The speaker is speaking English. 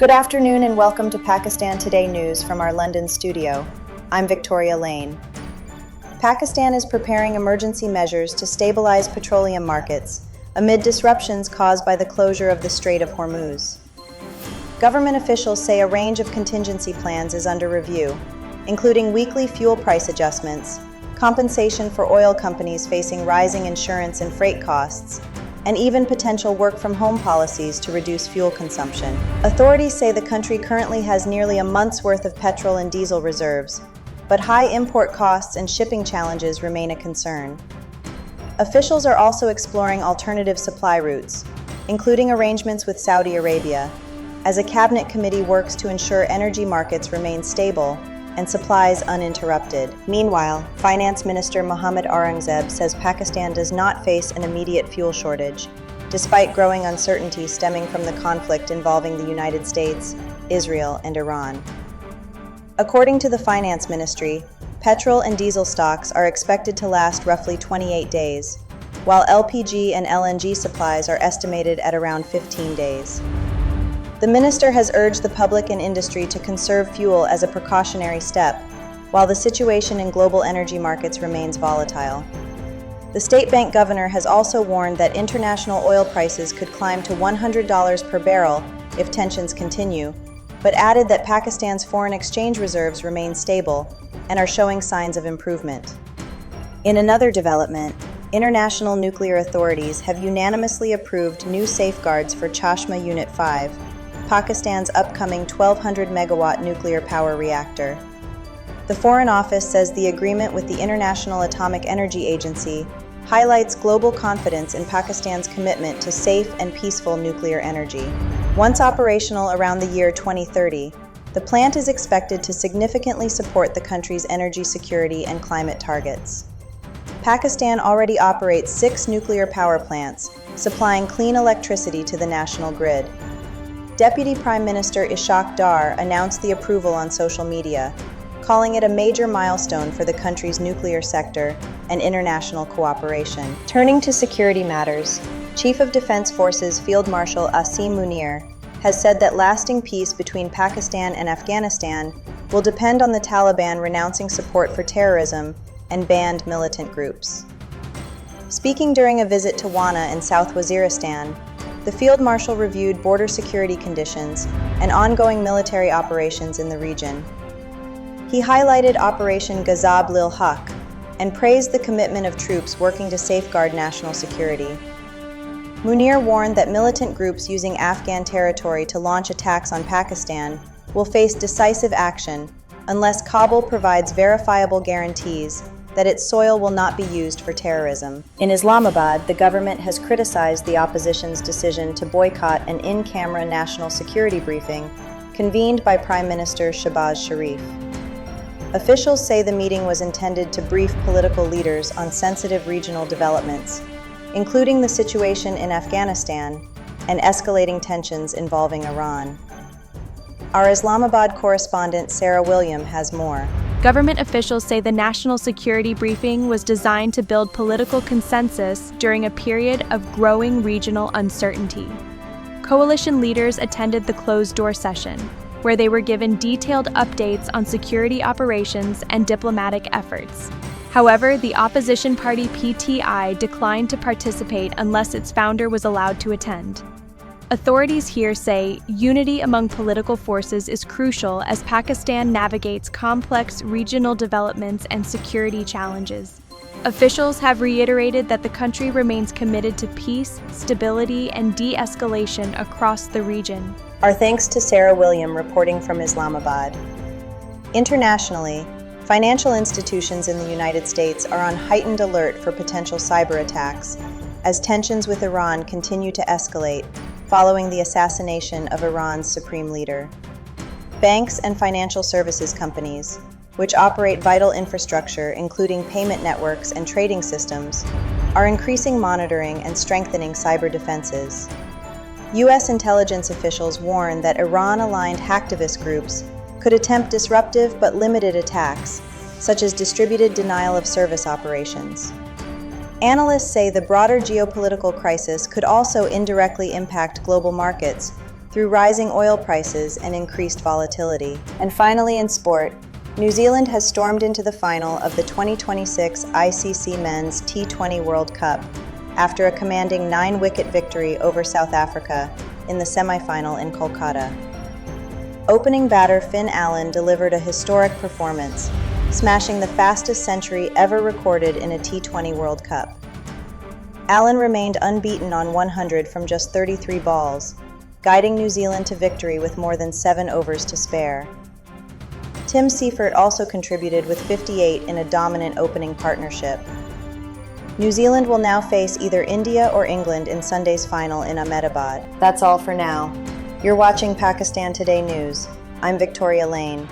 Good afternoon and welcome to Pakistan Today News from our London studio. I'm Victoria Lane. Pakistan is preparing emergency measures to stabilize petroleum markets amid disruptions caused by the closure of the Strait of Hormuz. Government officials say a range of contingency plans is under review, including weekly fuel price adjustments, compensation for oil companies facing rising insurance and freight costs, and even potential work-from-home policies to reduce fuel consumption. Authorities say the country currently has nearly a month's worth of petrol and diesel reserves, but high import costs and shipping challenges remain a concern. Officials are also exploring alternative supply routes, including arrangements with Saudi Arabia, as a cabinet committee works to ensure energy markets remain stable and supplies uninterrupted. Meanwhile, Finance Minister Mohammad Aurangzeb says Pakistan does not face an immediate fuel shortage, despite growing uncertainty stemming from the conflict involving the United States, Israel, and Iran. According to the Finance Ministry, petrol and diesel stocks are expected to last roughly 28 days, while LPG and LNG supplies are estimated at around 15 days. The minister has urged the public and industry to conserve fuel as a precautionary step, while the situation in global energy markets remains volatile. The state bank governor has also warned that international oil prices could climb to $100 per barrel if tensions continue, but added that Pakistan's foreign exchange reserves remain stable and are showing signs of improvement. In another development, international nuclear authorities have unanimously approved new safeguards for Chashma Unit 5, Pakistan's upcoming 1,200-megawatt nuclear power reactor. The Foreign Office says the agreement with the International Atomic Energy Agency highlights global confidence in Pakistan's commitment to safe and peaceful nuclear energy. Once operational around the year 2030, the plant is expected to significantly support the country's energy security and climate targets. Pakistan already operates 6 nuclear power plants, supplying clean electricity to the national grid. Deputy Prime Minister Ishaq Dar announced the approval on social media, calling it a major milestone for the country's nuclear sector and international cooperation. Turning to security matters, Chief of Defense Forces Field Marshal Asim Munir has said that lasting peace between Pakistan and Afghanistan will depend on the Taliban renouncing support for terrorism and banned militant groups. Speaking during a visit to Wana in South Waziristan, the Field Marshal reviewed border security conditions and ongoing military operations in the region. He highlighted Operation Ghazab Lil Haq and praised the commitment of troops working to safeguard national security. Munir warned that militant groups using Afghan territory to launch attacks on Pakistan will face decisive action unless Kabul provides verifiable guarantees that its soil will not be used for terrorism. In Islamabad, the government has criticized the opposition's decision to boycott an in-camera national security briefing convened by Prime Minister Shehbaz Sharif. Officials say the meeting was intended to brief political leaders on sensitive regional developments, including the situation in Afghanistan and escalating tensions involving Iran. Our Islamabad correspondent Sarah William has more. Government officials say the national security briefing was designed to build political consensus during a period of growing regional uncertainty. Coalition leaders attended the closed-door session, where they were given detailed updates on security operations and diplomatic efforts. However, the opposition party PTI declined to participate unless its founder was allowed to attend. Authorities here say unity among political forces is crucial as Pakistan navigates complex regional developments and security challenges. Officials have reiterated that the country remains committed to peace, stability, and de-escalation across the region. Our thanks to Sarah William reporting from Islamabad. Internationally, financial institutions in the United States are on heightened alert for potential cyber attacks as tensions with Iran continue to escalate following the assassination of Iran's supreme leader. Banks and financial services companies, which operate vital infrastructure including payment networks and trading systems, are increasing monitoring and strengthening cyber defenses. U.S. intelligence officials warn that Iran-aligned hacktivist groups could attempt disruptive but limited attacks, such as distributed denial-of-service operations. Analysts say the broader geopolitical crisis could also indirectly impact global markets through rising oil prices and increased volatility. And finally, in sport, New Zealand has stormed into the final of the 2026 ICC Men's T20 World Cup after a commanding 9-wicket victory over South Africa in the semi-final in Kolkata. Opening batter Finn Allen delivered a historic performance, smashing the fastest century ever recorded in a T20 World Cup. Allen remained unbeaten on 100 from just 33 balls, guiding New Zealand to victory with more than 7 overs to spare. Tim Seifert also contributed with 58 in a dominant opening partnership. New Zealand will now face either India or England in Sunday's final in Ahmedabad. That's all for now. You're watching Pakistan Today News. I'm Victoria Lane.